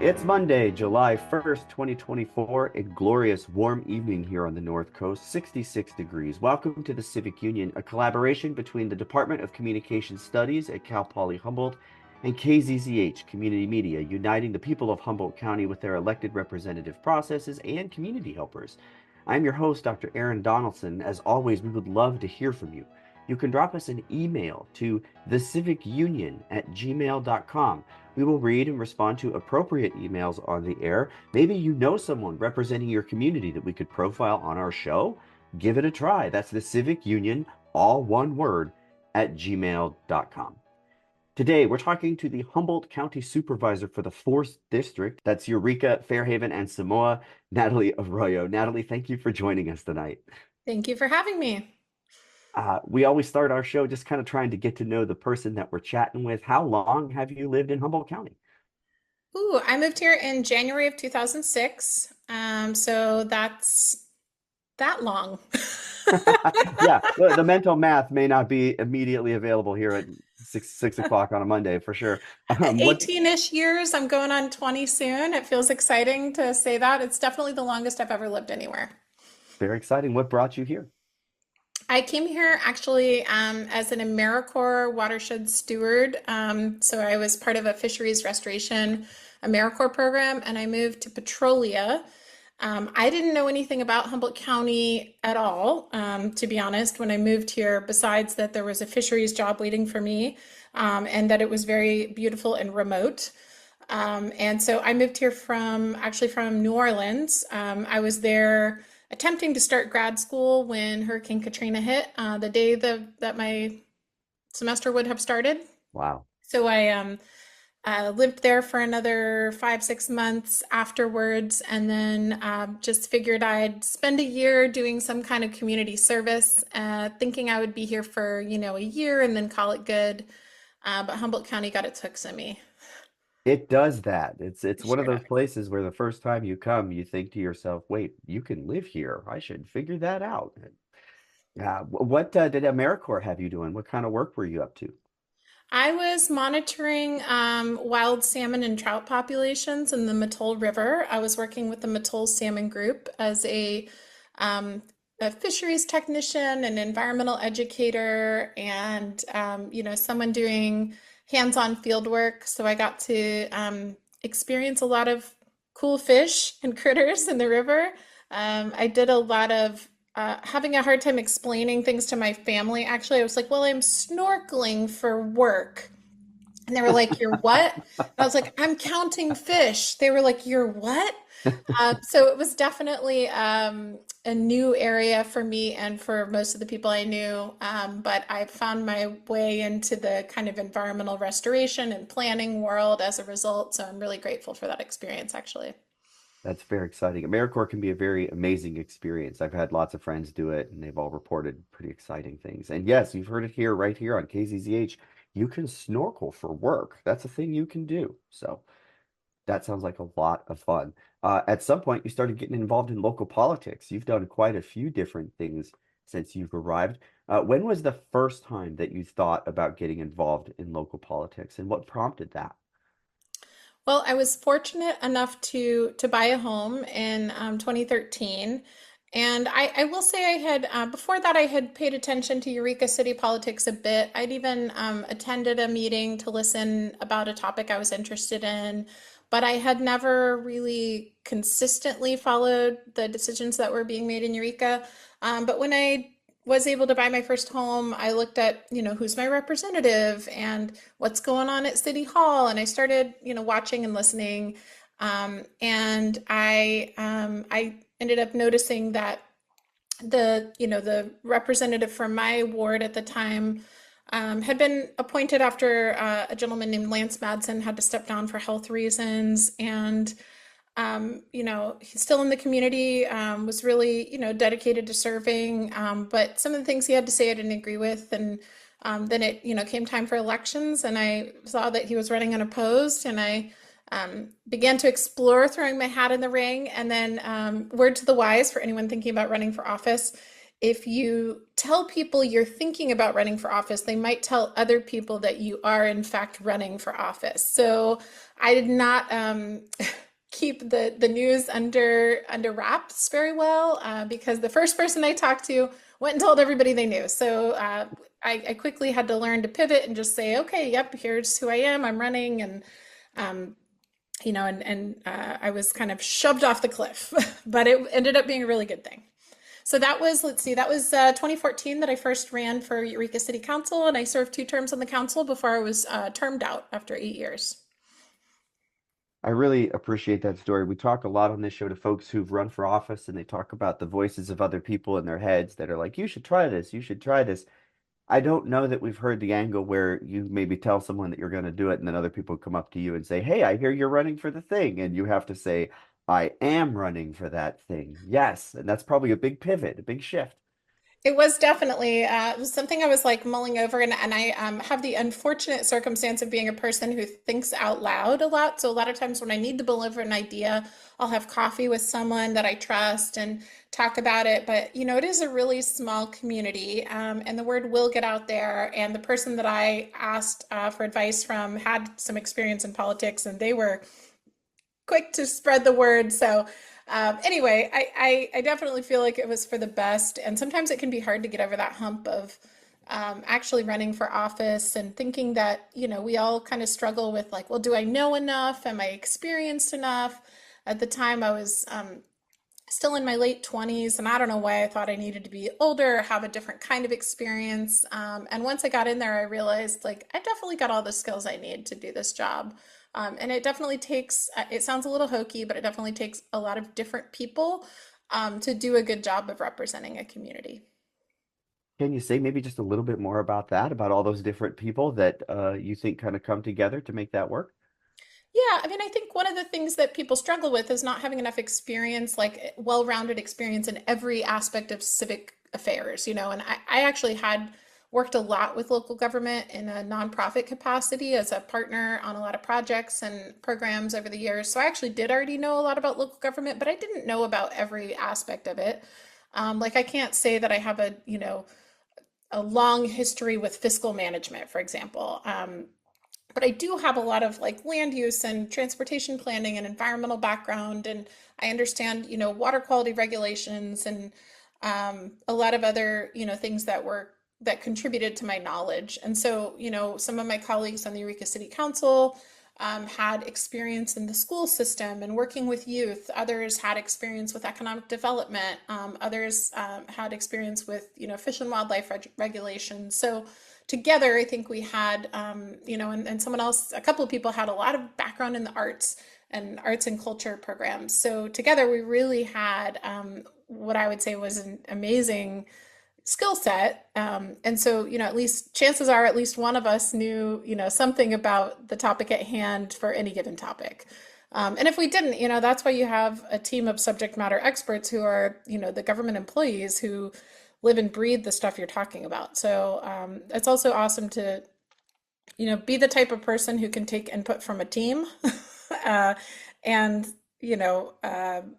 It's Monday, July 1st, 2024, a glorious warm evening here on the North Coast, 66 degrees. Welcome to the Civic Union, a collaboration between the Department of Communication Studies at Cal Poly Humboldt and KZZH Community Media, uniting the people of Humboldt County with their elected representative processes and community helpers. I'm your host, Dr. Aaron Donaldson. As always, we would love to hear from you. You can drop us an email to thecivicunion@gmail.com. We will read and respond to appropriate emails on the air. Maybe you know someone representing your community that we could profile on our show. Give it a try. That's the Civic Union, all one word, at gmail.com. Today, we're talking to the Humboldt County Supervisor for the 4th District. That's Eureka, Fairhaven, and Samoa, Natalie Arroyo. Natalie, thank you for joining us tonight. Thank you for having me. We always start our show just kind of trying to get to know the person that we're chatting with. How long have you lived in Humboldt County? Ooh, I moved here in January of 2006. So that's that long. Yeah, the mental math may not be immediately available here at six o'clock on a Monday for sure. What 18-ish years. I'm going on 20 soon. It feels exciting to say that. It's definitely the longest I've ever lived anywhere. Very exciting. What brought you here? I came here actually as an AmeriCorps watershed steward. So I was part of a fisheries restoration AmeriCorps program, and I moved to Petrolia. I didn't know anything about Humboldt County at all, to be honest, when I moved here, besides that there was a fisheries job waiting for me, and that it was very beautiful and remote. And so I moved here from New Orleans. I was there attempting to start grad school when Hurricane Katrina hit, the day that my semester would have started. Wow. So I lived there for another 5, 6 months afterwards, and then just figured I'd spend a year doing some kind of community service, thinking I would be here for, a year and then call it good. But Humboldt County got its hooks in me. It does that. It's one of Sure. those places where the first time you come, you think to yourself, "Wait, you can live here. I should figure that out." Yeah. What did AmeriCorps have you doing? What kind of work were you up to? I was monitoring wild salmon and trout populations in the Mattole River. I was working with the Mattole Salmon Group as a fisheries technician, an environmental educator, and someone doing hands-on field work. So I got to experience a lot of cool fish and critters in the river. I did a lot of having a hard time explaining things to my family. Actually, I was like, well, I'm snorkeling for work. And they were like, you're what? And I was like, I'm counting fish. They were like, you're what? So it was definitely a new area for me and for most of the people I knew. But I found my way into the kind of environmental restoration and planning world as a result. So I'm really grateful for that experience, actually. That's very exciting. AmeriCorps can be a very amazing experience. I've had lots of friends do it, and they've all reported pretty exciting things. And yes, you've heard it here, right here on KZZH. You can snorkel for work. That's a thing you can do. So that sounds like a lot of fun. At some point, you started getting involved in local politics. You've done quite a few different things since you've arrived. When was the first time that you thought about getting involved in local politics, and what prompted that? Well, I was fortunate enough to buy a home in 2013. And I will say I had, before that, I had paid attention to Eureka City politics a bit. I'd even attended a meeting to listen about a topic I was interested in, but I had never really consistently followed the decisions that were being made in Eureka. But when I was able to buy my first home, I looked at, who's my representative and what's going on at City Hall. And I started, watching and listening. And I ended up noticing that the representative from my ward at the time had been appointed after a gentleman named Lance Madsen had to step down for health reasons. And he's still in the community, was really, dedicated to serving. But some of the things he had to say I didn't agree with. And then it, came time for elections, and I saw that he was running unopposed, and I began to explore throwing my hat in the ring. And then, word to the wise for anyone thinking about running for office, if you tell people you're thinking about running for office, they might tell other people that you are in fact running for office. So I did not keep the news under wraps very well because the first person I talked to went and told everybody they knew. So I quickly had to learn to pivot and just say, okay, yep, here's who I am. I'm running, and um, I was kind of shoved off the cliff, but it ended up being a really good thing. So that was, let's see, that was 2014 that I first ran for Eureka City Council, and I served 2 terms on the council before I was termed out after 8 years. I really appreciate that story. We talk a lot on this show to folks who've run for office and they talk about the voices of other people in their heads that are like, you should try this, you should try this. I don't know that we've heard the angle where you maybe tell someone that you're going to do it and then other people come up to you and say, hey, I hear you're running for the thing. And you have to say, I am running for that thing. Yes. And that's probably a big pivot, a big shift. It was definitely it was something I was like mulling over, and I have the unfortunate circumstance of being a person who thinks out loud a lot. So a lot of times when I need to deliver an idea, I'll have coffee with someone that I trust and talk about it. But it is a really small community, and the word will get out there. And the person that I asked for advice from had some experience in politics, and they were quick to spread the word. So anyway, I definitely feel like it was for the best. And sometimes it can be hard to get over that hump of actually running for office and thinking that, we all kind of struggle with like, well, do I know enough? Am I experienced enough? At the time, I was still in my late 20s, and I don't know why I thought I needed to be older, have a different kind of experience. And once I got in there, I realized like I definitely got all the skills I need to do this job. And it definitely takes, it sounds a little hokey, but it definitely takes a lot of different people to do a good job of representing a community. Can you say maybe just a little bit more about that, about all those different people that you think kind of come together to make that work? Yeah, I mean, I think one of the things that people struggle with is not having enough experience, like well-rounded experience in every aspect of civic affairs, and I actually had worked a lot with local government in a nonprofit capacity as a partner on a lot of projects and programs over the years. So I actually did already know a lot about local government, but I didn't know about every aspect of it. Like I can't say that I have a long history with fiscal management, for example. But I do have a lot of like land use and transportation planning and environmental background, and I understand, water quality regulations and a lot of other, things that contributed to my knowledge. And so, some of my colleagues on the Eureka City Council had experience in the school system and working with youth. Others had experience with economic development. Others had experience with, fish and wildlife regulations. So together, I think we had, and someone else, a couple of people had a lot of background in the arts and culture programs. So together, we really had what I would say was an amazing skill set. And so, at least chances are at least one of us knew, something about the topic at hand for any given topic. And if we didn't, that's why you have a team of subject matter experts who are, the government employees who live and breathe the stuff you're talking about. So it's also awesome to, be the type of person who can take input from a team uh, and, and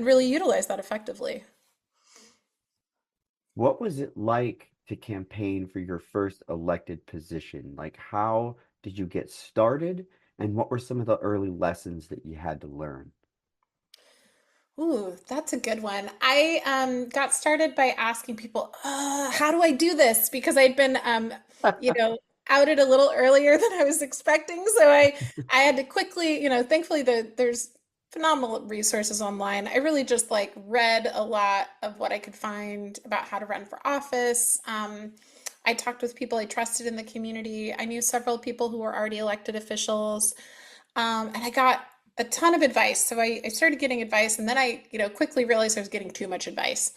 really utilize that effectively. What was it like to campaign for your first elected position? Like, how did you get started, and what were some of the early lessons that you had to learn? Ooh, that's a good one. I got started by asking people, how do I do this? Because I'd been, you know, outed a little earlier than I was expecting. So I had to quickly, thankfully there's phenomenal resources online. I really just like read a lot of what I could find about how to run for office. I talked with people I trusted in the community. I knew several people who were already elected officials. And I got a ton of advice. So I started getting advice, and then I, quickly realized I was getting too much advice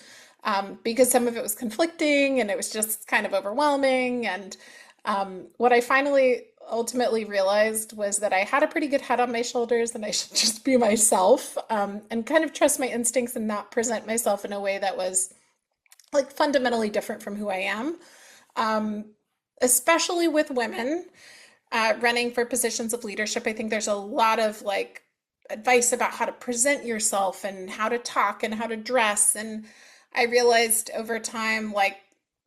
because some of it was conflicting and it was just kind of overwhelming. And what I finally ultimately realized was that I had a pretty good head on my shoulders and I should just be myself and kind of trust my instincts and not present myself in a way that was like fundamentally different from who I am, especially with women running for positions of leadership. I think there's a lot of like advice about how to present yourself and how to talk and how to dress. And I realized over time, like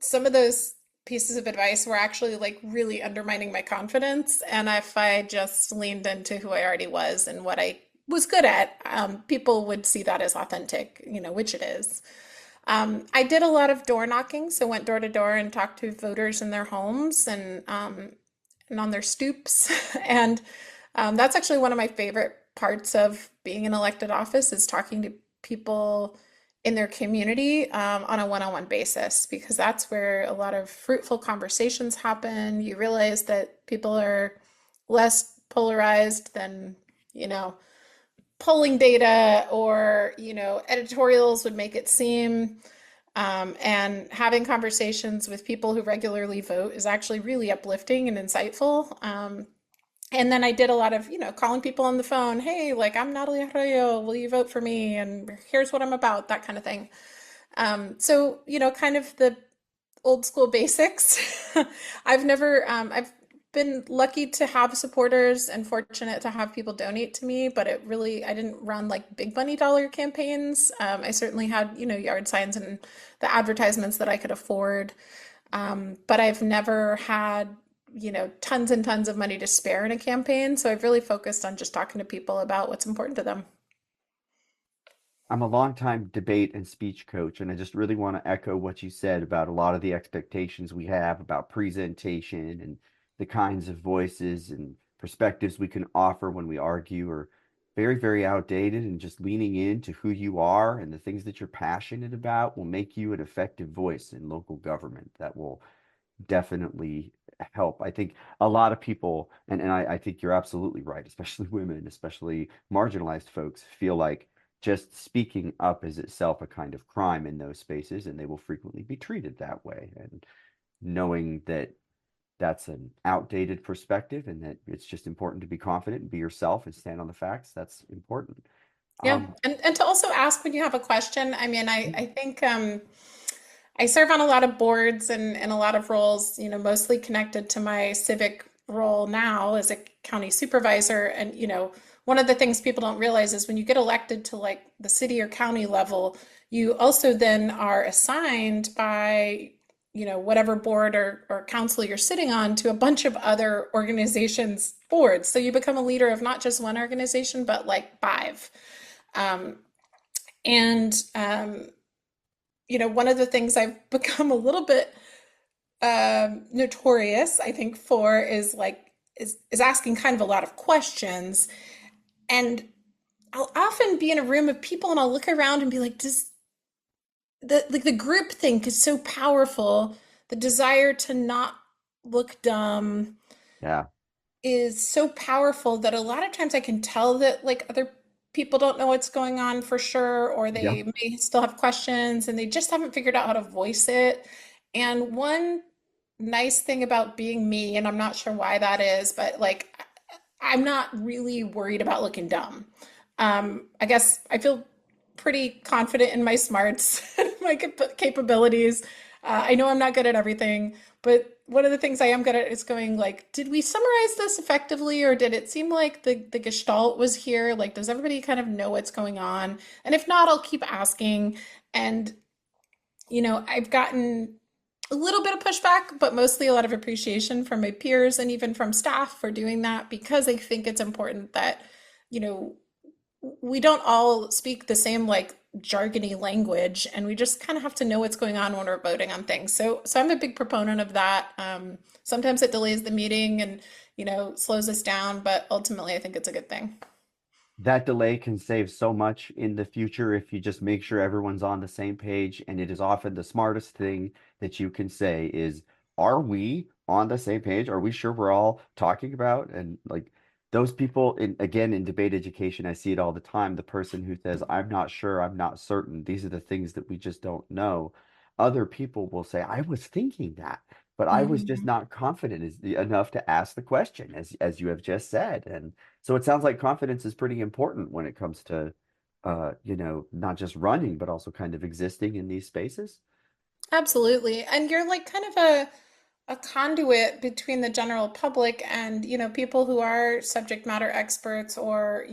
some of those pieces of advice were actually like really undermining my confidence. And if I just leaned into who I already was and what I was good at, people would see that as authentic, which it is. I did a lot of door knocking, so went door to door and talked to voters in their homes and on their stoops. And that's actually one of my favorite parts of being in elected office is talking to people in their community on a one-on-one basis, because that's where a lot of fruitful conversations happen. You realize that people are less polarized than, you know, polling data or, editorials would make it seem. And having conversations with people who regularly vote is actually really uplifting and insightful. And then I did a lot of, calling people on the phone. Hey, like I'm Natalie Arroyo, will you vote for me? And here's what I'm about, that kind of thing. So, kind of the old school basics. I've been lucky to have supporters and fortunate to have people donate to me, but I didn't run like big money dollar campaigns. I certainly had, yard signs and the advertisements that I could afford. But I've never had, tons and tons of money to spare in a campaign. So I've really focused on just talking to people about what's important to them. I'm a longtime debate and speech coach, and I just really want to echo what you said about a lot of the expectations we have about presentation and the kinds of voices and perspectives we can offer when we argue are very, very outdated. And just leaning into who you are and the things that you're passionate about will make you an effective voice in local government. That will definitely help. I think a lot of people, and I think you're absolutely right, especially women, especially marginalized folks, feel like just speaking up is itself a kind of crime in those spaces, and they will frequently be treated that way. And knowing that that's an outdated perspective and that it's just important to be confident and be yourself and stand on the facts, that's important. Yeah. Um, And to also ask when you have a question. I mean, I think I serve on a lot of boards and a lot of roles, mostly connected to my civic role now as a county supervisor. And, one of the things people don't realize is when you get elected to like the city or county level, you also then are assigned by, whatever board or council you're sitting on to a bunch of other organizations' boards. So you become a leader of not just one organization, but like five. Um, and one of the things I've become a little bit notorious, I think, for is like is asking kind of a lot of questions. And I'll often be in a room of people and I'll look around and be like, does the group think is so powerful, the desire to not look dumb yeah, is so powerful that a lot of times I can tell that like other people don't know what's going on for sure, or yep. they may still have questions and they just haven't figured out how to voice it. And one nice thing about being me, and I'm not sure why that is, but like I'm not really worried about looking dumb. I guess I feel pretty confident in my smarts and my capabilities. I know I'm not good at everything, but one of the things I am good at is going like, did we summarize this effectively, or did it seem like the gestalt was here? Like, does everybody kind of know what's going on? And if not, I'll keep asking. And I've gotten a little bit of pushback, but mostly a lot of appreciation from my peers and even from staff for doing that, because I think it's important that, you know, we don't all speak the same like jargony language, and we just kind of have to know what's going on when we're voting on things. So I'm a big proponent of that. Sometimes it delays the meeting and, slows us down, but ultimately I think it's a good thing. That delay can save so much in the future if you just make sure everyone's on the same page. And it is often the smartest thing that you can say is, are we on the same page? Are we sure we're all talking about? And like those people again in debate education, I see it all the time. The person who says, I'm not sure, I'm not certain. These are the things that we just don't know. Other people will say, I was thinking that, but I was just Mhm. not confident enough to ask the question, as you have just said. And so it sounds like confidence is pretty important when it comes to, not just running, but also kind of existing in these spaces. Absolutely. And you're like kind of a a conduit between the general public and, people who are subject matter experts or,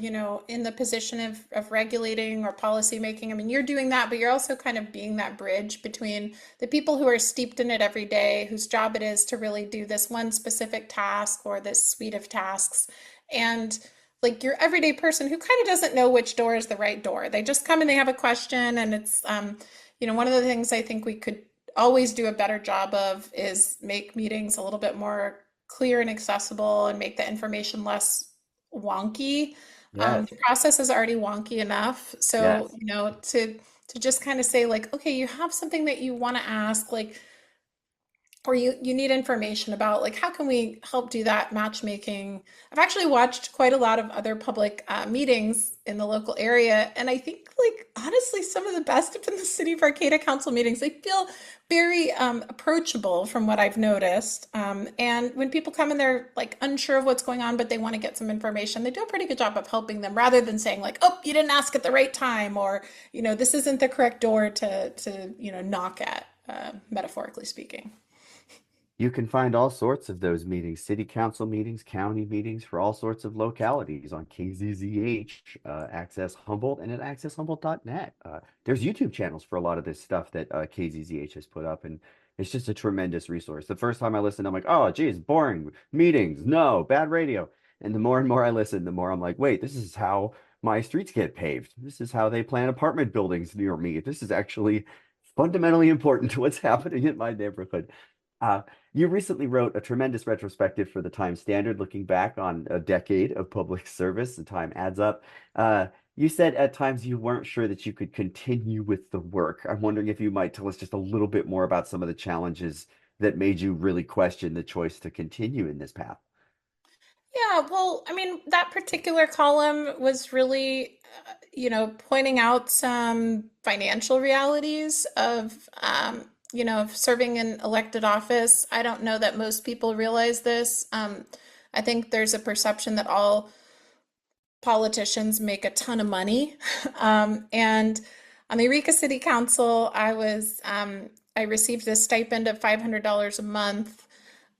in the position of regulating or policy making. I mean, you're doing that, but you're also kind of being that bridge between the people who are steeped in it every day, whose job it is to really do this one specific task or this suite of tasks, and like your everyday person who kind of doesn't know which door is the right door. They just come and they have a question, and it's one of the things I think we could always do a better job of is make meetings a little bit more clear and accessible and make the information less wonky. Yes, The process is already wonky enough. So, yes. to just kind of say like, okay, you have something that you want to ask, like, or you need information about, like, how can we help do that matchmaking. I've actually watched quite a lot of other public meetings in the local area, and I think, like, honestly, some of the best have been the city of Arcata council meetings. They feel very approachable from what I've noticed, and when people come and they're like unsure of what's going on but they want to get some information, they do a pretty good job of helping them rather than saying like, oh, you didn't ask at the right time, or this isn't the correct door to knock at, metaphorically speaking. You can find all sorts of those meetings, city council meetings, county meetings for all sorts of localities on KZZH, Access Humboldt, and at accesshumboldt.net. There's YouTube channels for a lot of this stuff that KZZH has put up, and it's just a tremendous resource. The first time I listened, I'm like, oh, geez, boring. Meetings, no, bad radio. And more I listen, the more I'm like, wait, this is how my streets get paved. This is how they plan apartment buildings near me. This is actually fundamentally important to what's happening in my neighborhood. Uh, you recently wrote a tremendous retrospective for the Time Standard, looking back on a decade of public service. The time adds up. You said at times you weren't sure that you could continue with the work. I'm wondering if you might tell us just a little bit more about some of the challenges that made you really question the choice to continue in this path. Yeah, well, I mean, that particular column was really, pointing out some financial realities of serving in elected office. I don't know that most people realize this. I think there's a perception that all politicians make a ton of money. And on the Eureka City Council, I received a stipend of $500 a month.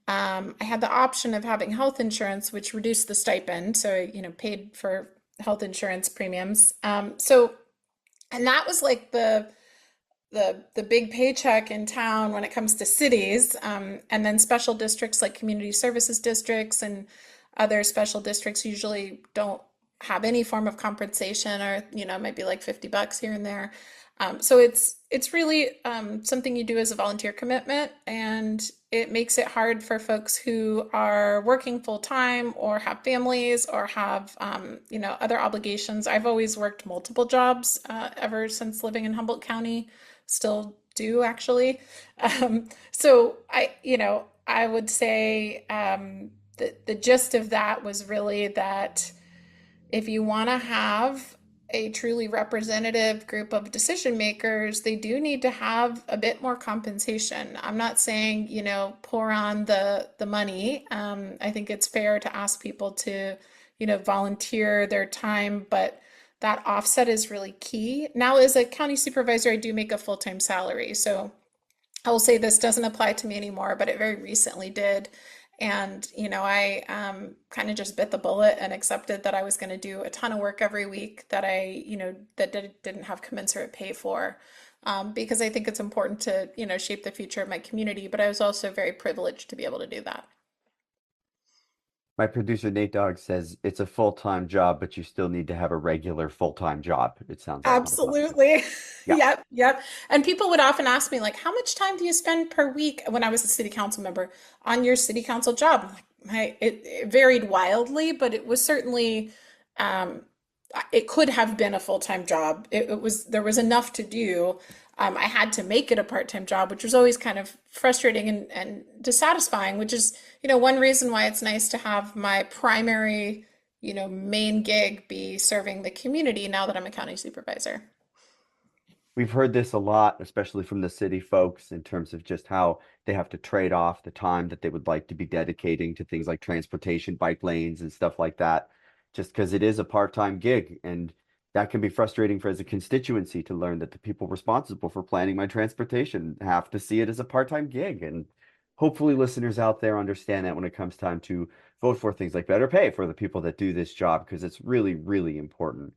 I had the option of having health insurance, which reduced the stipend, so paid for health insurance premiums. And that was like the big paycheck in town when it comes to cities, and then special districts like community services districts and other special districts usually don't have any form of compensation, or it might be like $50 here and there. So it's really something you do as a volunteer commitment, and it makes it hard for folks who are working full time or have families or have other obligations. I've always worked multiple jobs ever since living in Humboldt County, still do actually. So I would say the gist of that was really that if you want to have a truly representative group of decision makers, they do need to have a bit more compensation. I'm not saying, pour on the money. I think it's fair to ask people to, volunteer their time, but that offset is really key. Now, as a county supervisor, I do make a full-time salary. So I will say this doesn't apply to me anymore, but it very recently did. And, I kind of just bit the bullet and accepted that I was going to do a ton of work every week that didn't have commensurate pay for, because I think it's important to, shape the future of my community. But I was also very privileged to be able to do that. My producer Nate Dogg says it's a full-time job, but you still need to have a regular full-time job, it sounds like on the plus side. Absolutely. Yeah. Yep, yep. And people would often ask me, like, how much time do you spend per week when I was a city council member on your city council job? I'm like, it varied wildly, but it was certainly, um, it could have been a full-time job. There was enough to do. I had to make it a part-time job, which was always kind of frustrating and dissatisfying, which is, one reason why it's nice to have my primary, main gig be serving the community now that I'm a county supervisor. We've heard this a lot, especially from the city folks, in terms of just how they have to trade off the time that they would like to be dedicating to things like transportation, bike lanes, and stuff like that, just because it is a part-time gig. And that can be frustrating for as a constituency to learn that the people responsible for planning my transportation have to see it as a part-time gig. And hopefully listeners out there understand that when it comes time to vote for things like better pay for the people that do this job, because it's really, really important.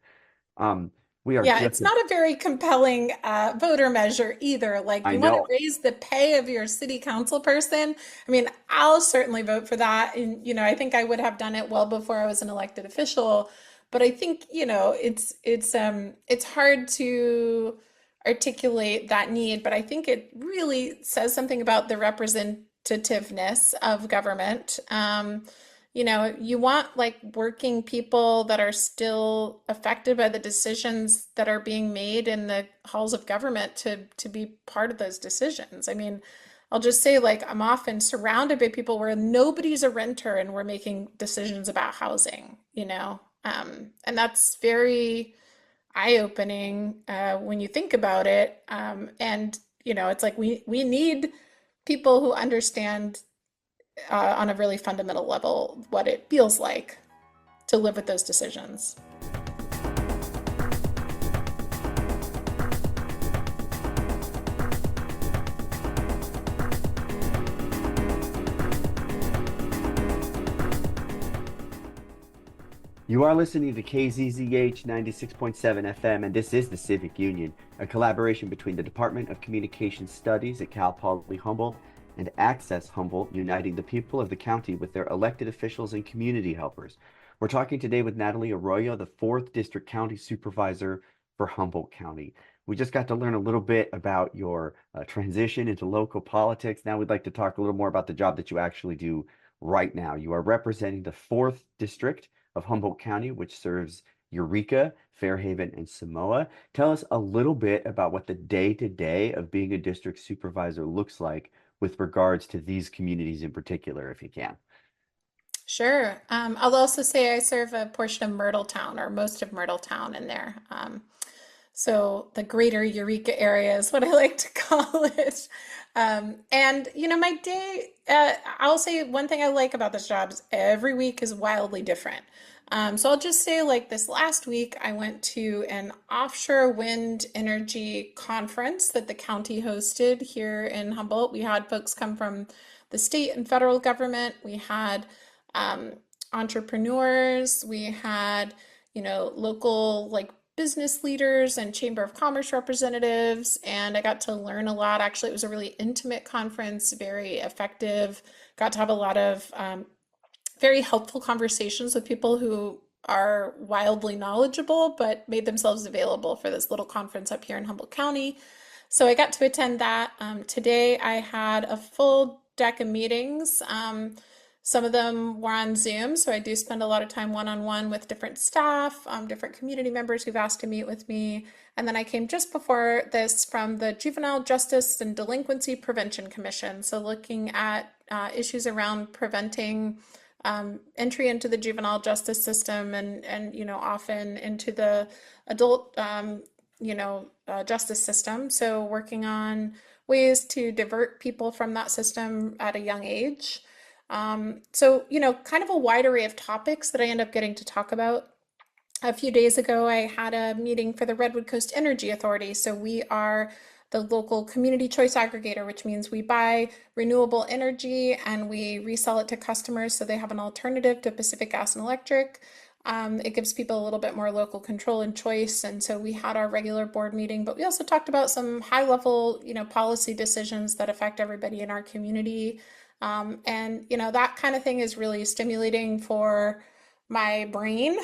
Um, we are Yeah, just, it's not a very compelling voter measure either. Like, I you want to know. raise the pay of your city council person? I mean, I'll certainly vote for that. And, I think I would have done it well before I was an elected official. But I think, it's hard to articulate that need. But I think it really says something about the representativeness of government. You want like working people that are still affected by the decisions that are being made in the halls of government to be part of those decisions. I mean, I'll just say like I'm often surrounded by people where nobody's a renter and we're making decisions about housing. And that's very eye-opening when you think about it. And it's like we need people who understand on a really fundamental level what it feels like to live with those decisions. You are listening to KZZH 96.7 FM, and this is the Civic Union, a collaboration between the Department of Communication Studies at Cal Poly Humboldt and Access Humboldt, uniting the people of the county with their elected officials and community helpers. We're talking today with Natalie Arroyo, the 4th District County Supervisor for Humboldt County. We just got to learn a little bit about your transition into local politics. Now we'd like to talk a little more about the job that you actually do right now. You are representing the 4th District of Humboldt County, which serves Eureka, Fairhaven, and Samoa. Tell us a little bit about what the day-to-day of being a district supervisor looks like with regards to these communities in particular, if you can. Sure. I'll also say I serve a portion of Myrtletown or most of Myrtletown in there. So the greater Eureka area is what I like to call it. And my day, I'll say one thing I like about this job is every week is wildly different. So I'll just say, like this last week, I went to an offshore wind energy conference that the county hosted here in Humboldt. We had folks come from the state and federal government. We had um, entrepreneurs. We had, local like business leaders and Chamber of Commerce representatives. And I got to learn a lot. Actually, it was a really intimate conference, very effective. Got to have a lot of very helpful conversations with people who are wildly knowledgeable, but made themselves available for this little conference up here in Humboldt County. So I got to attend that. Today I had a full deck of meetings. Some of them were on Zoom, so I do spend a lot of time one-on-one with different staff, different community members who've asked to meet with me. And then I came just before this from the Juvenile Justice and Delinquency Prevention Commission, so looking at issues around preventing entry into the juvenile justice system and often into the adult justice system. So working on ways to divert people from that system at a young age. So kind of a wide array of topics that I end up getting to talk about. A few days ago, I had a meeting for the Redwood Coast Energy Authority. So we are the local community choice aggregator, which means we buy renewable energy and we resell it to customers so they have an alternative to Pacific Gas and Electric. It gives people a little bit more local control and choice. And so we had our regular board meeting, but we also talked about some high level, policy decisions that affect everybody in our community. And that kind of thing is really stimulating for my brain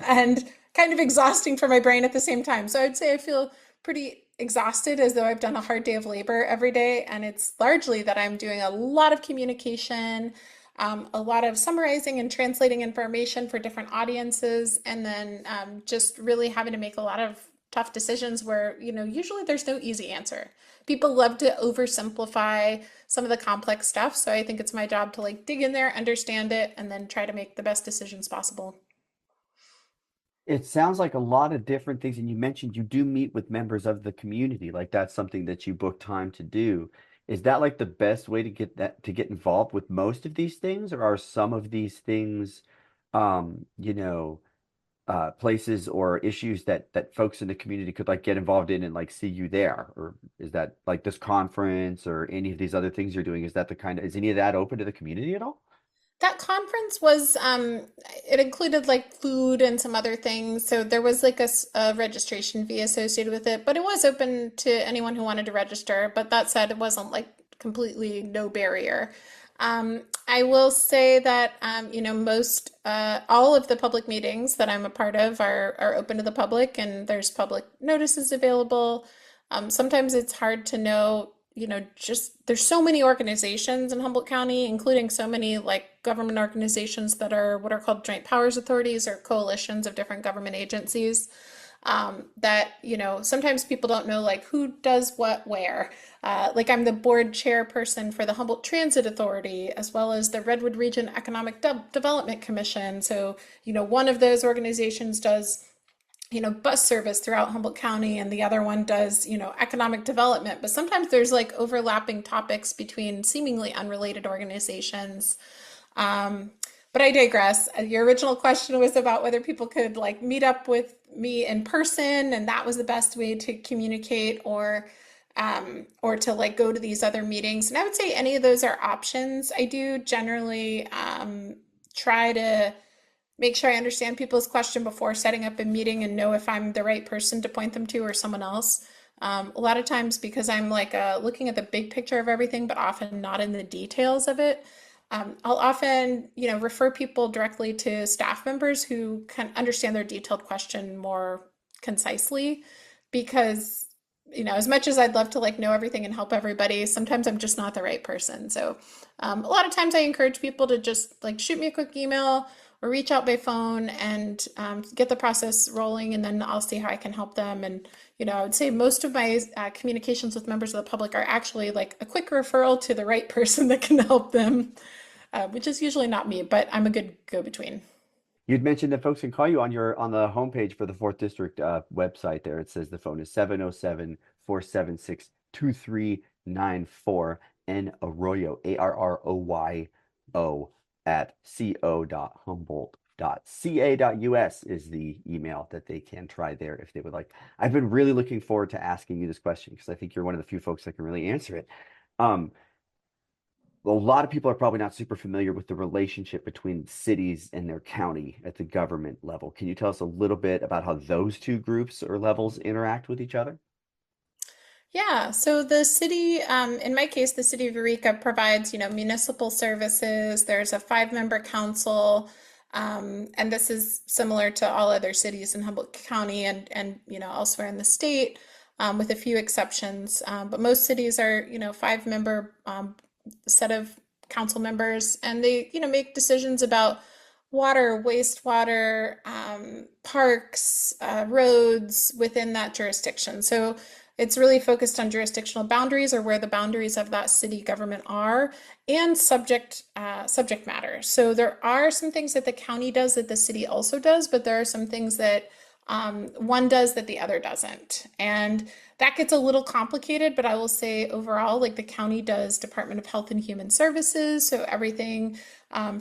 and kind of exhausting for my brain at the same time. So I'd say I feel pretty exhausted as though I've done a hard day of labor every day. And it's largely that I'm doing a lot of communication, a lot of summarizing and translating information for different audiences, and then just really having to make a lot of tough decisions where, usually there's no easy answer. People love to oversimplify some of the complex stuff. So I think it's my job to like dig in there, understand it, and then try to make the best decisions possible. It sounds like a lot of different things, and you mentioned you do meet with members of the community, like that's something that you book time to do. Is that like the best way to get involved with most of these things, or are some of these things, um, you know, places or issues that folks in the community could like get involved in and like see you there? Or is that like this conference or any of these other things you're doing? Is that the kind of, is any of that open to the community at all? That conference was, it included like food and some other things. So there was like a registration fee associated with it, but it was open to anyone who wanted to register. But that said, it wasn't like completely no barrier. I will say that, most, all of the public meetings that I'm a part of are open to the public and there's public notices available. Sometimes it's hard to know, just there's so many organizations in Humboldt County, including so many like government organizations that are what are called joint powers authorities or coalitions of different government agencies. That, sometimes people don't know like who does what where. Like I'm the board chairperson for the Humboldt Transit Authority, as well as the Redwood Region Economic Development Commission. So, one of those organizations does bus service throughout Humboldt County, and the other one does, economic development. But sometimes there's like overlapping topics between seemingly unrelated organizations. But I digress. Your original question was about whether people could like meet up with me in person, and that was the best way to communicate, or to like go to these other meetings. And I would say any of those are options. I do generally try to make sure I understand people's question before setting up a meeting and know if I'm the right person to point them to or someone else. A lot of times because I'm like looking at the big picture of everything, but often not in the details of it. I'll often, refer people directly to staff members who can understand their detailed question more concisely because, as much as I'd love to like know everything and help everybody, sometimes I'm just not the right person. So a lot of times I encourage people to just like shoot me a quick email or reach out by phone and get the process rolling, and then I'll see how I can help them. And, I would say most of my communications with members of the public are actually like a quick referral to the right person that can help them, which is usually not me, but I'm a good go-between. You'd mentioned that folks can call you on the homepage for the fourth district website there. It says the phone is 707-476-2394 and Arroyo, Arroyo at co.humboldt.ca.us is the email that they can try there if they would like. I've been really looking forward to asking you this question because I think you're one of the few folks that can really answer it. A lot of people are probably not super familiar with the relationship between cities and their county at the government level. Can you tell us a little bit about how those two groups or levels interact with each other? Yeah, so the city, in my case, the city of Eureka provides, municipal services. There's a five-member council, and this is similar to all other cities in Humboldt County and elsewhere in the state, with a few exceptions. But most cities are, five-member set of council members, and they, make decisions about water, wastewater, parks, roads within that jurisdiction. So it's really focused on jurisdictional boundaries or where the boundaries of that city government are and subject matter. So there are some things that the county does that the city also does, but there are some things that one does that the other doesn't. And that gets a little complicated, but I will say overall, like the county does Department of Health and Human Services. So everything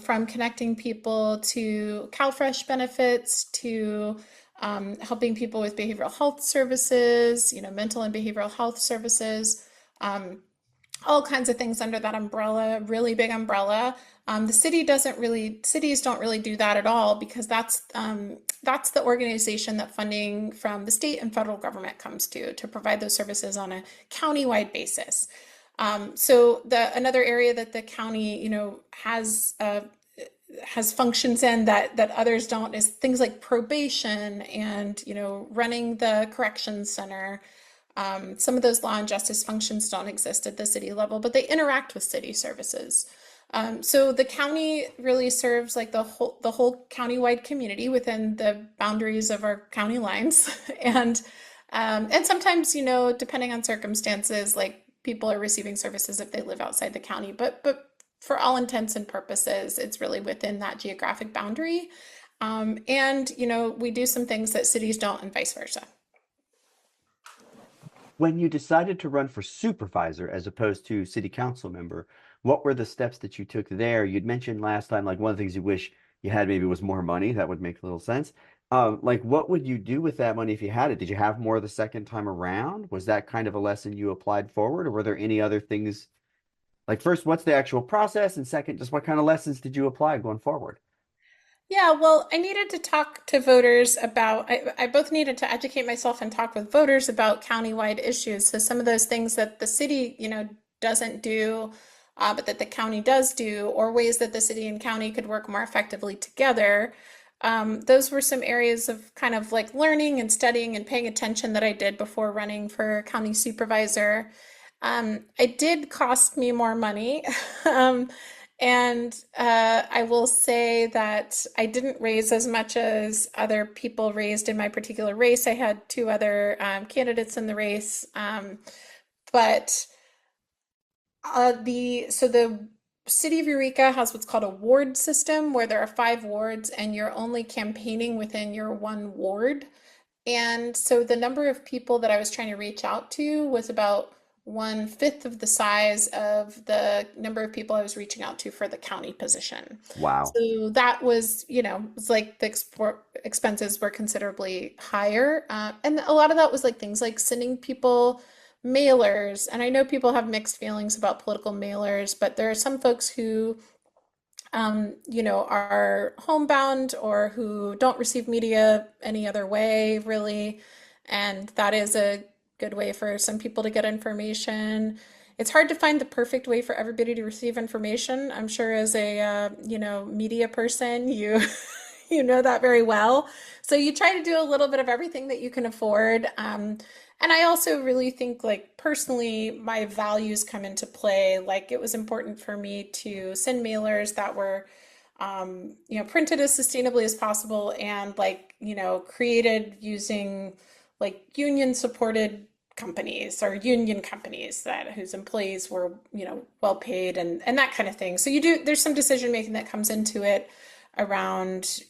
from connecting people to CalFresh benefits to helping people with behavioral health services, mental and behavioral health services, all kinds of things under that umbrella, really big umbrella. The cities don't really do that at all because that's the organization that funding from the state and federal government comes to provide those services on a county-wide basis. So another area that the county, has functions in that others don't is things like probation and, running the corrections center. Some of those law and justice functions don't exist at the city level, but they interact with city services. So the county really serves like the whole county-wide community within the boundaries of our county lines. And sometimes, depending on circumstances, like people are receiving services if they live outside the county, but for all intents and purposes, it's really within that geographic boundary. And, we do some things that cities don't and vice versa. When you decided to run for supervisor as opposed to city council member, what were the steps that you took there? You'd mentioned last time, like one of the things you wish you had maybe was more money. That would make a little sense. Like what would you do with that money if you had it? Did you have more the second time around? Was that kind of a lesson you applied forward, or were there any other things? Like first, what's the actual process? And second, just what kind of lessons did you apply going forward? Yeah, well, I needed to talk to voters about, I both needed to educate myself and talk with voters about countywide issues. So some of those things that the city, doesn't do, but that the county does do, or ways that the city and county could work more effectively together. Those were some areas of kind of like learning and studying and paying attention that I did before running for county supervisor. It did cost me more money. Um, and I will say that I didn't raise as much as other people raised in my particular race. I had two other candidates in the race, but the city of Eureka has what's called a ward system, where there are 5 wards, and you're only campaigning within your one ward. And so the number of people that I was trying to reach out to was about 1/5 of the size of the number of people I was reaching out to for the county position. Wow. So that was, was like the expenses were considerably higher. And a lot of that was like things like sending people mailers. And I know people have mixed feelings about political mailers, but there are some folks who are homebound or who don't receive media any other way, really. And that is a good way for some people to get information. It's hard to find the perfect way for everybody to receive information. I'm sure as a, media person, you you know that very well. So you try to do a little bit of everything that you can afford. And I also really think, like, personally, my values come into play. Like, it was important for me to send mailers that were, printed as sustainably as possible and, like, created using like union supported companies or union companies that whose employees were, well paid and that kind of thing. So there's some decision making that comes into it around,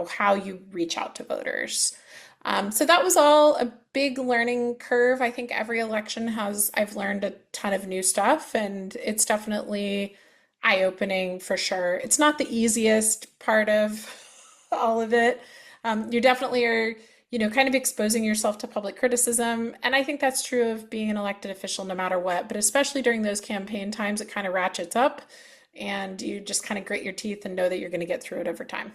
how you reach out to voters. So that was all a big learning curve. I think every election I've learned a ton of new stuff, and it's definitely eye-opening for sure. It's not the easiest part of all of it. You definitely are, kind of exposing yourself to public criticism. And I think that's true of being an elected official no matter what, but especially during those campaign times, it kind of ratchets up and you just kind of grit your teeth and know that you're going to get through it over time.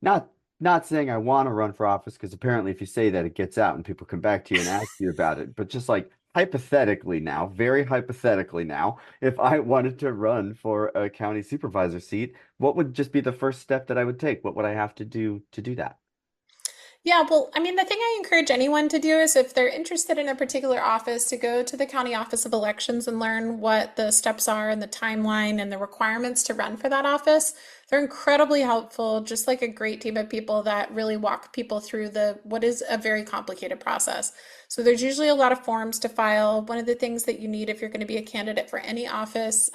Not not saying I want to run for office because apparently if you say that it gets out and people come back to you and ask you about it. But just like hypothetically now, very hypothetically now, if I wanted to run for a county supervisor seat, what would just be the first step that I would take? What would I have to do that? Yeah, well, I mean, the thing I encourage anyone to do is if they're interested in a particular office, to go to the County Office of Elections and learn what the steps are and the timeline and the requirements to run for that office. They're incredibly helpful, just like a great team of people that really walk people through what is a very complicated process. So there's usually a lot of forms to file. One of the things that you need if you're going to be a candidate for any office,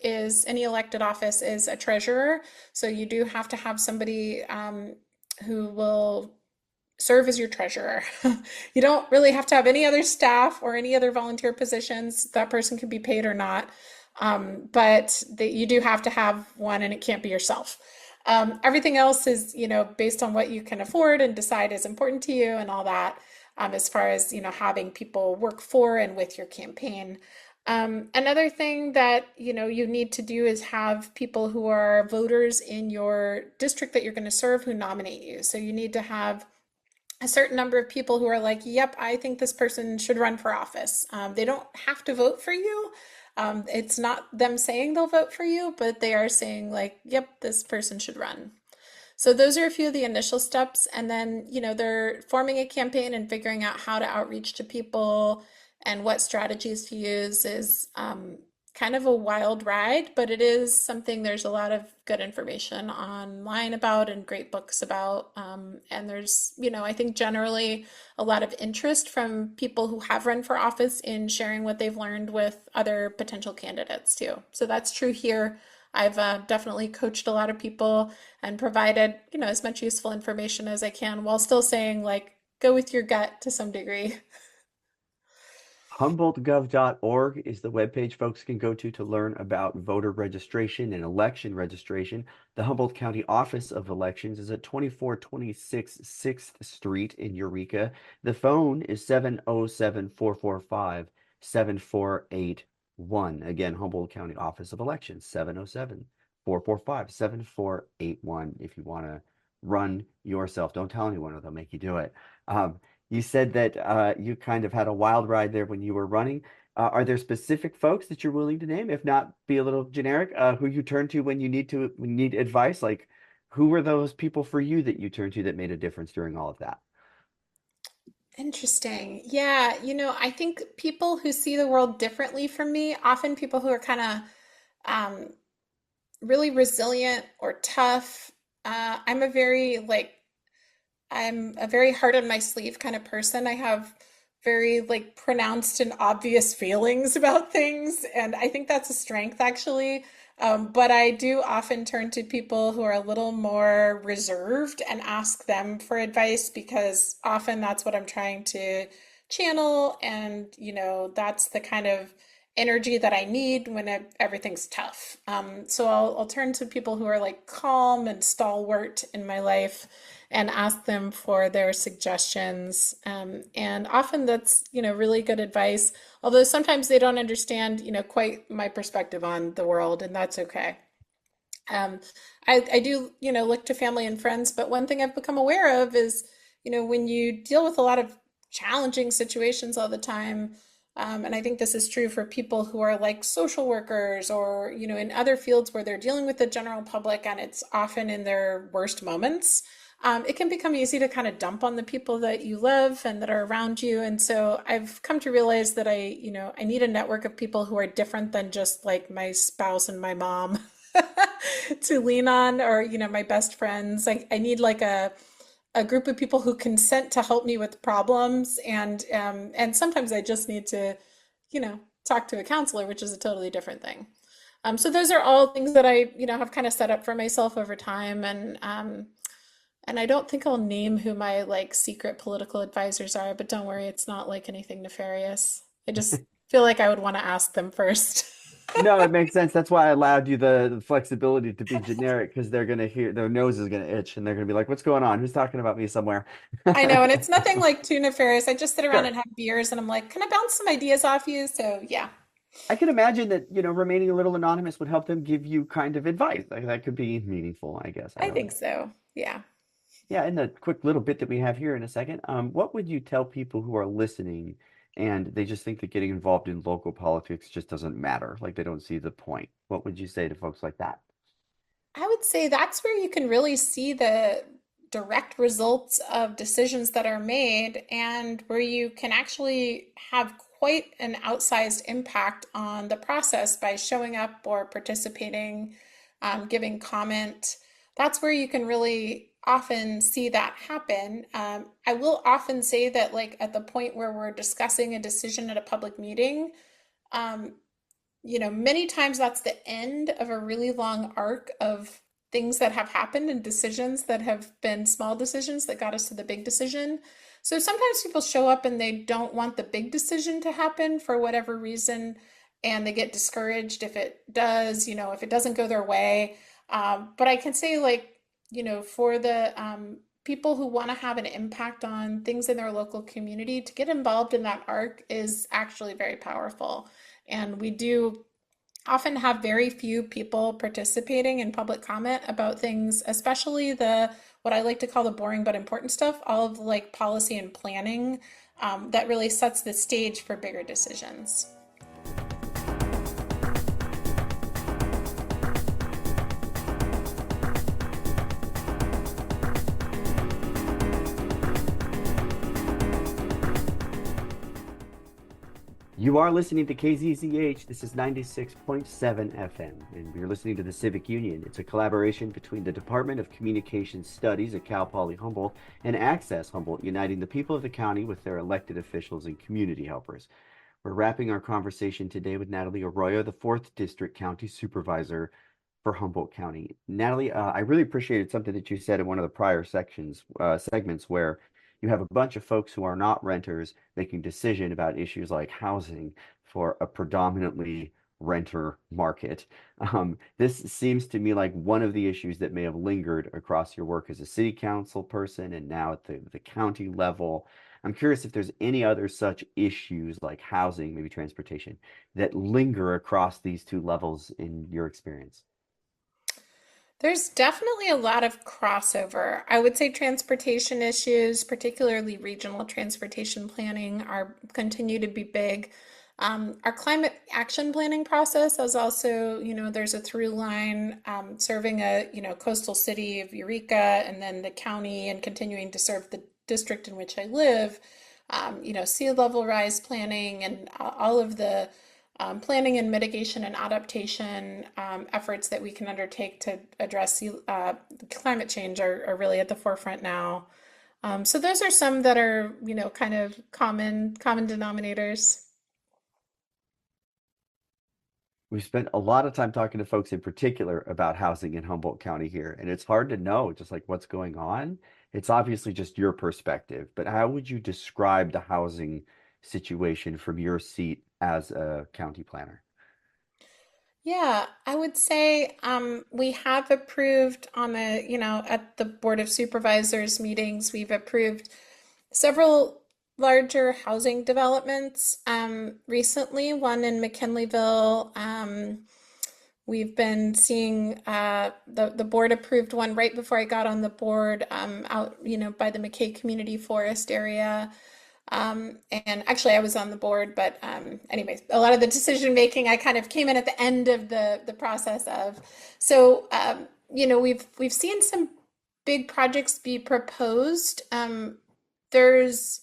is any elected office, is a treasurer. So you do have to have somebody who will serve as your treasurer. You don't really have to have any other staff or any other volunteer positions. That person can be paid or not. But you do have to have one, and it can't be yourself. Everything else is, based on what you can afford and decide is important to you and all that, as far as, having people work for and with your campaign. Another thing that, you need to do is have people who are voters in your district that you're going to serve who nominate you. So you need to have a certain number of people who are like, yep, I think this person should run for office. They don't have to vote for you. It's not them saying they'll vote for you, but they are saying like, yep, this person should run. So those are a few of the initial steps. And then, they're forming a campaign and figuring out how to outreach to people and what strategies to use is kind of a wild ride, but it is something there's a lot of good information online about and great books about. And there's, I think generally a lot of interest from people who have run for office in sharing what they've learned with other potential candidates too. So that's true here. I've definitely coached a lot of people and provided, as much useful information as I can while still saying like, go with your gut to some degree. HumboldtGov.org is the webpage folks can go to learn about voter registration and election registration. The Humboldt County Office of Elections is at 2426 6th Street in Eureka. The phone is 707-445-7481. Again, Humboldt County Office of Elections, 707-445-7481 if you want to run yourself. Don't tell anyone or they'll make you do it. You said that you kind of had a wild ride there when you were running. Are there specific folks that you're willing to name? If not, be a little generic. Who you turn to when you need advice? Like, who were those people for you that you turned to that made a difference during all of that? Interesting. Yeah, I think people who see the world differently from me, often people who are kind of um, really resilient or tough. I'm a very I'm a very hard on my sleeve kind of person. I have very pronounced and obvious feelings about things, and I think that's a strength actually. But I do often turn to people who are a little more reserved and ask them for advice because often that's what I'm trying to channel, and that's the kind of energy that I need when everything's tough. So I'll turn to people who are like calm and stalwart in my life and ask them for their suggestions. And often that's, really good advice, although sometimes they don't understand, quite my perspective on the world, and that's okay. Um, I do, look to family and friends, but one thing I've become aware of is, when you deal with a lot of challenging situations all the time, and I think this is true for people who are like social workers or, in other fields where they're dealing with the general public and it's often in their worst moments. It can become easy to kind of dump on the people that you love and that are around you. And so I've come to realize that I need a network of people who are different than just like my spouse and my mom to lean on, or, my best friends. I need like a group of people who consent to help me with problems, and sometimes I just need to, talk to a counselor, which is a totally different thing. So those are all things that I, have kind of set up for myself over time, and I don't think I'll name who my like secret political advisors are, but don't worry, it's not like anything nefarious. I just feel like I would want to ask them first. No, it makes sense. That's why I allowed you the flexibility to be generic because they're gonna hear their nose is gonna itch and they're gonna be like, "What's going on? Who's talking about me somewhere?" I know, and it's nothing like too nefarious. I just sit around and Sure. have beers, and I'm like, can I bounce some ideas off you? So yeah, I can imagine that, remaining a little anonymous would help them give you kind of advice. Like that could be meaningful, I guess. I I don't think know. so. Yeah. Yeah, in the quick little bit that we have here in a second, what would you tell people who are listening and they just think that getting involved in local politics just doesn't matter? Like they don't see the point. What would you say to folks like that? I would say that's where you can really see the direct results of decisions that are made and where you can actually have quite an outsized impact on the process by showing up or participating, giving comment. That's where you can really often see that happen. I will often say that, like, at the point where we're discussing a decision at a public meeting, um, many times that's the end of a really long arc of things that have happened and decisions that have been small decisions that got us to the big decision. So sometimes people show up and they don't want the big decision to happen for whatever reason, and they get discouraged if it does, if it doesn't go their way. But I can say, like, for the people who want to have an impact on things in their local community, to get involved in that arc is actually very powerful. And we do often have very few people participating in public comment about things, especially the what I like to call the boring but important stuff, all of like policy and planning, that really sets the stage for bigger decisions. You are listening to KZZH. This is 96.7 FM, and you're listening to the Civic Union. It's a collaboration between the Department of Communication Studies at Cal Poly Humboldt and Access Humboldt, uniting the people of the county with their elected officials and community helpers. We're wrapping our conversation today with Natalie Arroyo, the 4th District County Supervisor for Humboldt County. Natalie, I really appreciated something that you said in one of the prior segments where you have a bunch of folks who are not renters making decision about issues like housing for a predominantly renter market. This seems to me like one of the issues that may have lingered across your work as a city council person and now at the county level. I'm curious if there's any other such issues like housing, maybe transportation, that linger across these two levels in your experience. There's definitely a lot of crossover. I would say transportation issues, particularly regional transportation planning, are continue to be big. Our climate action planning process is also, there's a through line serving a, coastal city of Eureka and then the county and continuing to serve the district in which I live. Sea level rise planning and all of the planning and mitigation and adaptation efforts that we can undertake to address climate change are really at the forefront now. So those are some that are, kind of common denominators. We've spent a lot of time talking to folks in particular about housing in Humboldt County here, and it's hard to know just like what's going on. It's obviously just your perspective, but how would you describe the housing situation from your seat as a county planner? Yeah, I would say we have approved at the Board of Supervisors meetings, we've approved several larger housing developments recently, one in McKinleyville. We've been seeing the board approved one right before I got on the board out, by the McKay Community Forest area. And actually, I was on the board, but anyways, a lot of the decision making I kind of came in at the end of the process of. So we've seen some big projects be proposed. There's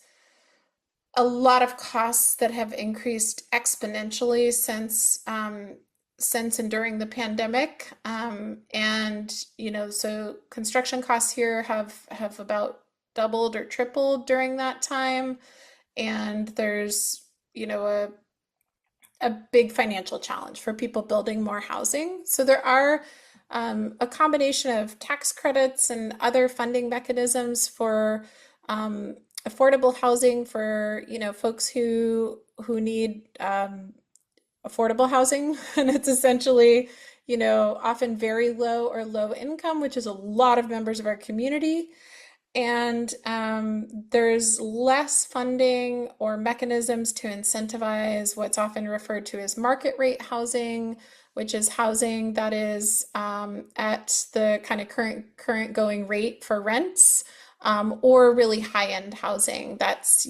a lot of costs that have increased exponentially since and during the pandemic. And so construction costs here have about doubled or tripled during that time. And there's, a big financial challenge for people building more housing. So there are a combination of tax credits and other funding mechanisms for affordable housing for folks who need affordable housing, and it's essentially often very low or low income, which is a lot of members of our community. And there's less funding or mechanisms to incentivize what's often referred to as market rate housing, which is housing that is at the kind of current going rate for rents, or really high-end housing that's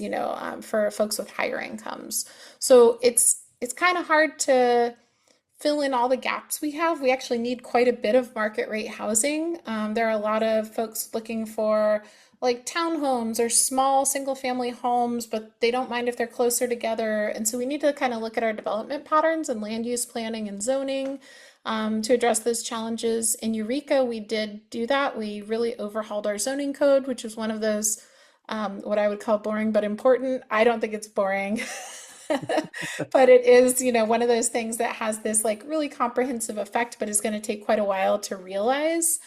for folks with higher incomes. So it's kind of hard to fill in all the gaps we have. We actually need quite a bit of market rate housing. There are a lot of folks looking for like townhomes or small single family homes, but they don't mind if they're closer together. And so we need to kind of look at our development patterns and land use planning and zoning to address those challenges. In Eureka, we did do that. We really overhauled our zoning code, which was one of those what I would call boring but important. I don't think it's boring. But it is, one of those things that has this like really comprehensive effect, but is going to take quite a while to realize.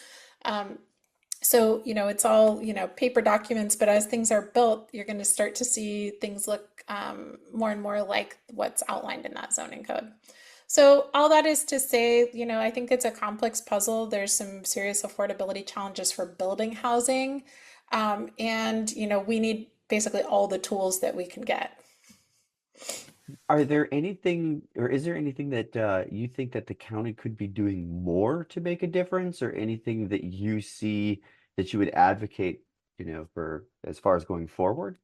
So, it's all, paper documents, but as things are built, you're going to start to see things look more and more like what's outlined in that zoning code. So all that is to say, I think it's a complex puzzle. There's some serious affordability challenges for building housing. And, we need basically all the tools that we can get. Are there anything, or is there anything that you think that the county could be doing more to make a difference, or anything that you see that you would advocate, for as far as going forward?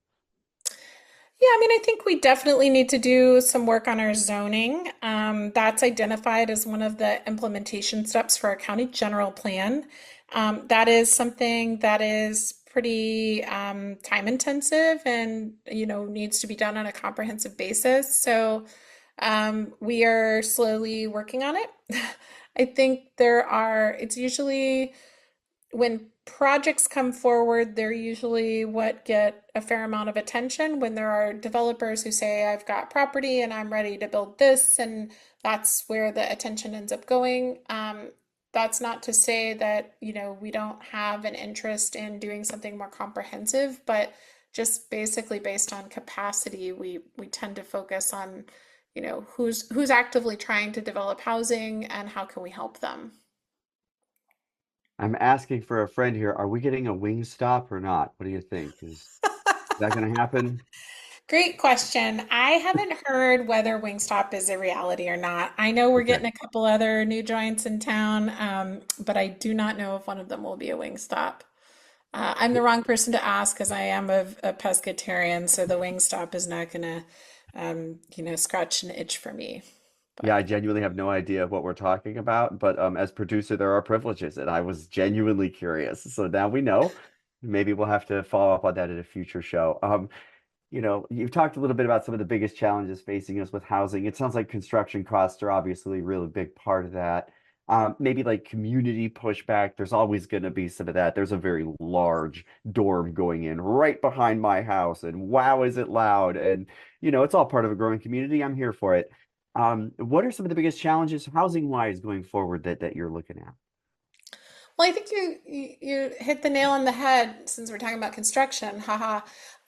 Yeah, I mean, I think we definitely need to do some work on our zoning. That's identified as one of the implementation steps for our county general plan. That is something that is pretty time intensive and needs to be done on a comprehensive basis. So we are slowly working on it. I think it's usually when projects come forward, they're usually what get a fair amount of attention when there are developers who say, I've got property and I'm ready to build this, and that's where the attention ends up going. That's not to say that, we don't have an interest in doing something more comprehensive, but just basically based on capacity, we tend to focus on, who's actively trying to develop housing and how can we help them. I'm asking for a friend here. Are we getting a wing stop or not? What do you think? Is that going to happen? Great question. I haven't heard whether Wingstop is a reality or not. I know we're Okay. getting a couple other new joints in town, but I do not know if one of them will be a Wingstop. I'm the wrong person to ask because I am a pescatarian, so the Wingstop is not gonna, scratch an itch for me. Yeah, But I genuinely have no idea what we're talking about, but as producer, there are privileges, and I was genuinely curious. So now we know. Maybe we'll have to follow up on that at a future show. You've talked a little bit about some of the biggest challenges facing us with housing. It sounds like construction costs are obviously a really big part of that. Maybe like community pushback. There's always going to be some of that. There's a very large dorm going in right behind my house, and wow, is it loud? And it's all part of a growing community. I'm here for it. What are some of the biggest challenges housing wise going forward that you're looking at? well, I think you hit the nail on the head since we're talking about construction. Haha.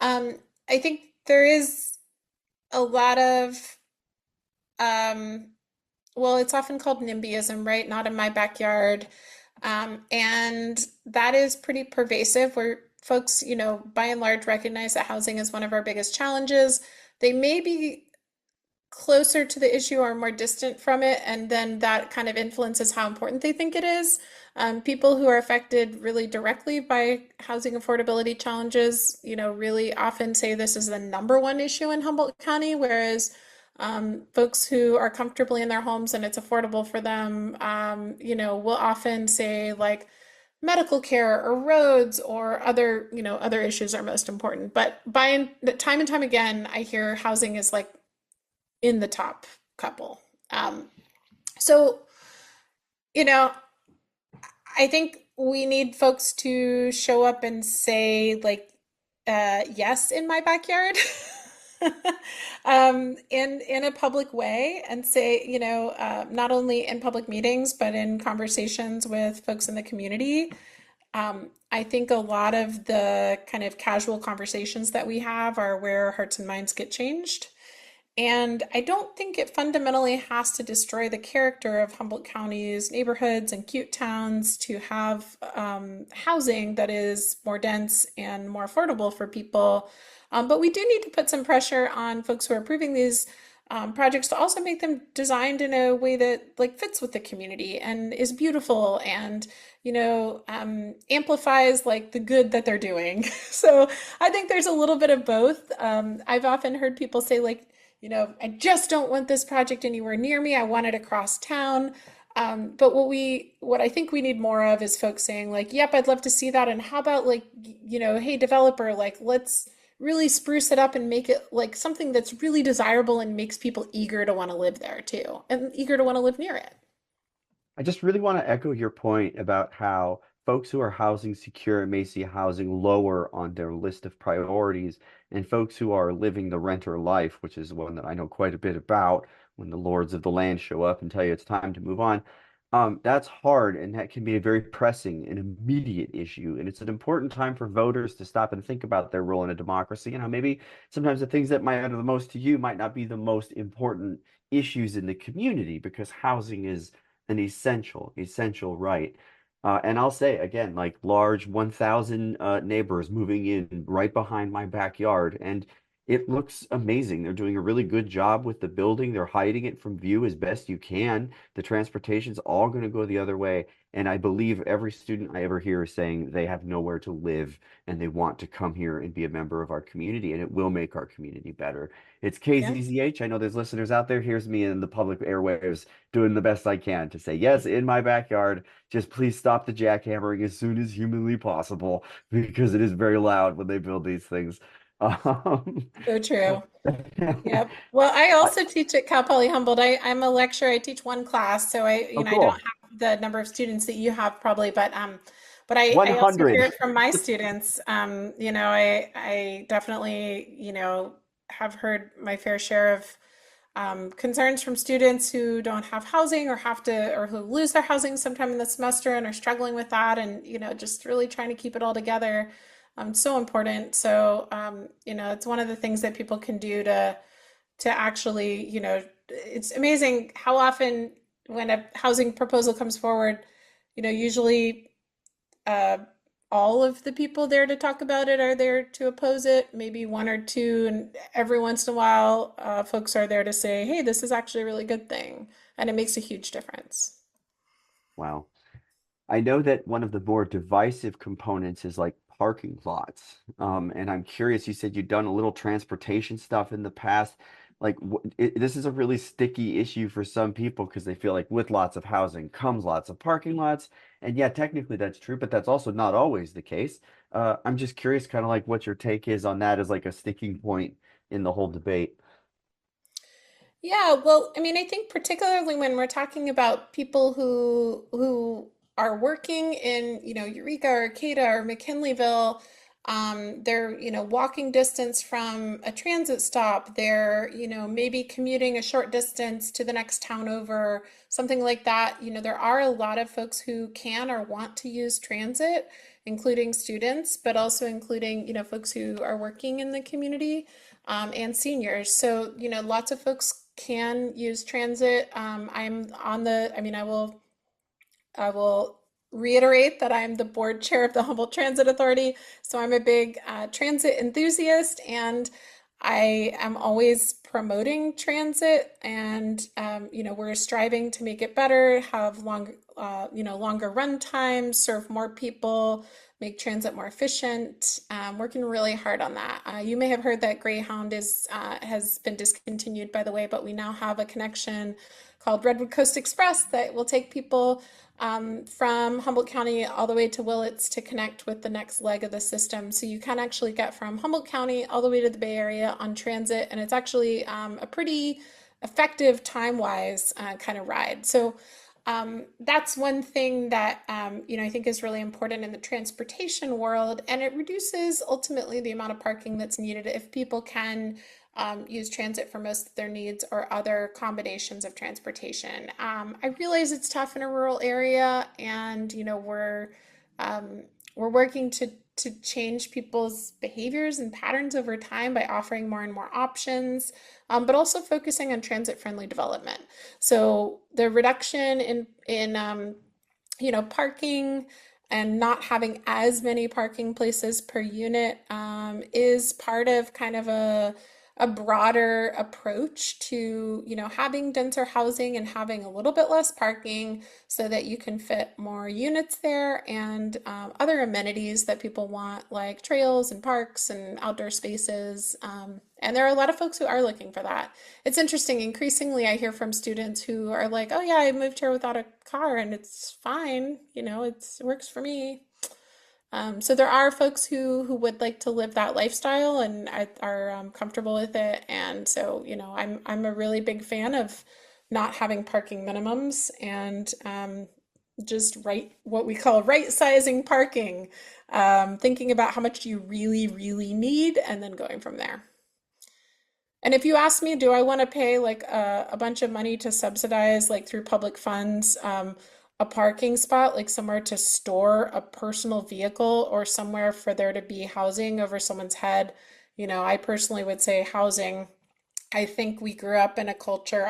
I think there is a lot of um, well, it's often called NIMBYism, right? Not in my backyard. And that is pretty pervasive where folks, by and large recognize that housing is one of our biggest challenges. They may be closer to the issue or more distant from it, and then that kind of influences how important they think it is. People who are affected really directly by housing affordability challenges, really often say this is the number one issue in Humboldt County, whereas folks who are comfortably in their homes and it's affordable for them, will often say like medical care or roads or other issues are most important. But by time and time again, I hear housing is like in the top couple. So, you know, I think we need folks to show up and say, like, yes, in my backyard, in a public way, and say, not only in public meetings, but in conversations with folks in the community. I think a lot of the kind of casual conversations that we have are where hearts and minds get changed. And I don't think it fundamentally has to destroy the character of Humboldt County's neighborhoods and cute towns to have housing that is more dense and more affordable for people. But we do need to put some pressure on folks who are approving these projects to also make them designed in a way that like fits with the community and is beautiful and amplifies like the good that they're doing. So I think there's a little bit of both. I've often heard people say like, I just don't want this project anywhere near me. I want it across town. But what I think we need more of is folks saying like, yep, I'd love to see that. And how about like, hey, developer, like let's really spruce it up and make it like something that's really desirable and makes people eager to want to live there too, and eager to want to live near it. I just really want to echo your point about how folks who are housing secure may see housing lower on their list of priorities, and folks who are living the renter life, which is one that I know quite a bit about, when the lords of the land show up and tell you it's time to move on. That's hard, and that can be a very pressing and immediate issue. And it's an important time for voters to stop and think about their role in a democracy and how maybe sometimes the things that might matter the most to you might not be the most important issues in the community because housing is an essential right. And I'll say again, like large 1,000 neighbors moving in right behind my backyard, and it looks amazing. They're doing a really good job with the building. They're hiding it from view as best you can. The transportation's all going to go the other way. And I believe every student I ever hear is saying they have nowhere to live and they want to come here and be a member of our community, and it will make our community better. It's Yeah. KZZH. I know there's listeners out there. Here's me in the public airwaves doing the best I can to say, yes, in my backyard. Just please stop the jackhammering as soon as humanly possible because it is very loud when they build these things. Um, So true. Yep. Well, I also teach at Cal Poly Humboldt. I'm a lecturer. I teach one class, so oh, I don't cool. have the number of students that you have probably, but I also hear 100. it from my students. I definitely, have heard my fair share of concerns from students who don't have housing or or who lose their housing sometime in the semester and are struggling with that and, just really trying to keep it all together. So important. So, it's one of the things that people can do to actually, it's amazing how often when a housing proposal comes forward, usually uh, all of the people there to talk about it are there to oppose it, maybe one or two, and every once in a while, folks are there to say, hey, this is actually a really good thing. And it makes a huge difference. Wow. I know that one of the more divisive components is like parking lots. And I'm curious, you said you'd done a little transportation stuff in the past. Like, this is a really sticky issue for some people because they feel like with lots of housing comes lots of parking lots. And yeah, technically that's true, but that's also not always the case. I'm just curious, kind of like what your take is on that as like a sticking point in the whole debate. Yeah, well, I mean, I think particularly when we're talking about people who are working in, Eureka or Arcata or McKinleyville, they're, walking distance from a transit stop. They're, maybe commuting a short distance to the next town over, something like that. There are a lot of folks who can or want to use transit, including students, but also including, folks who are working in the community, and seniors. So, lots of folks can use transit. I will reiterate that I'm the board chair of the Humboldt Transit Authority. So I'm a big transit enthusiast, and I am always promoting transit, and we're striving to make it better, have longer run times, serve more people, make transit more efficient. Working really hard on that. You may have heard that Greyhound has been discontinued, by the way, but we now have a connection called Redwood Coast Express that will take people from Humboldt County all the way to Willits to connect with the next leg of the system. So you can actually get from Humboldt County all the way to the Bay Area on transit, and it's actually a pretty effective time-wise kind of ride. So that's one thing that I think is really important in the transportation world, and it reduces ultimately the amount of parking that's needed if people can use transit for most of their needs or other combinations of transportation. I realize it's tough in a rural area, and we're working to change people's behaviors and patterns over time by offering more and more options, but also focusing on transit-friendly development. So the reduction in parking and not having as many parking places per unit is part of kind of a broader approach to having denser housing and having a little bit less parking so that you can fit more units there, and other amenities that people want, like trails and parks and outdoor spaces. And there are a lot of folks who are looking for that. It's interesting, increasingly I hear from students who are like, oh yeah, I moved here without a car and it's fine, it works for me. So there are folks who would like to live that lifestyle and are comfortable with it. And so, I'm a really big fan of not having parking minimums, and just what we call right sizing parking, thinking about how much you really, really need, and then going from there. And if you ask me, do I want to pay like a bunch of money to subsidize, like through public funds, a parking spot, like somewhere to store a personal vehicle or somewhere for there to be housing over someone's head? I personally would say housing. I think I grew up in a culture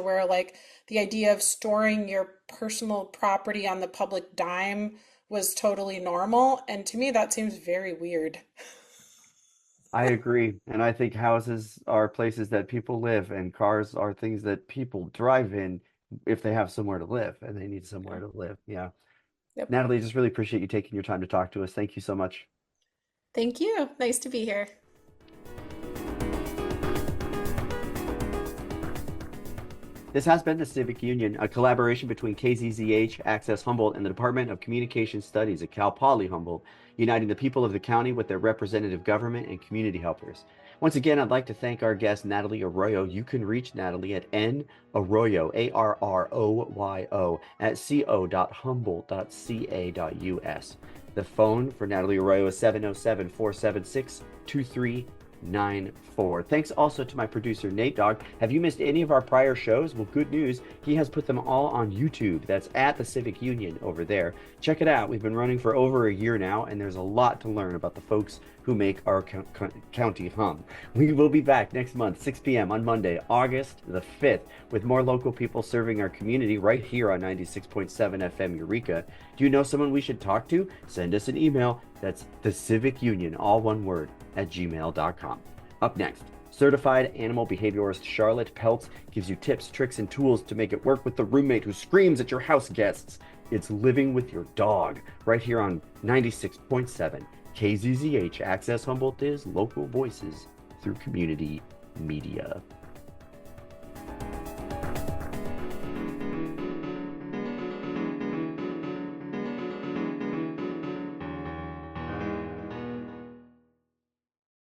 where like the idea of storing your personal property on the public dime was totally normal. And to me, that seems very weird. I agree. And I think houses are places that people live, and cars are things that people drive in if they have somewhere to live and they need somewhere Yeah. to live. Yeah. Yep. Natalie, just really appreciate you taking your time to talk to us. Thank you so much. Thank you. Nice to be here. This has been the Civic Union, a collaboration between KZZH, Access Humboldt, and the Department of Communication Studies at Cal Poly Humboldt, uniting the people of the county with their representative government and community helpers. Once again, I'd like to thank our guest, Natalie Arroyo. You can reach Natalie at narroyo, ARROYO, at co.humboldt.ca.us. The phone for Natalie Arroyo is 707 476 23 94. Thanks also to my producer, Nate Dogg. Have you missed any of our prior shows? Well, good news. He has put them all on YouTube. That's at the Civic Union over there. Check it out. We've been running for over a year now, and there's a lot to learn about the folks who make our county hum. We will be back next month, 6 p.m. on Monday, August the 5th, with more local people serving our community right here on 96.7 FM Eureka. Do you know someone we should talk to? Send us an email. That's the Civic Union, all one word, at gmail.com. Up next, certified animal behaviorist Charlotte Peltz gives you tips, tricks, and tools to make it work with the roommate who screams at your house guests. It's living with your dog, right here on 96.7 KZZH. Access Humboldt is local voices through community media.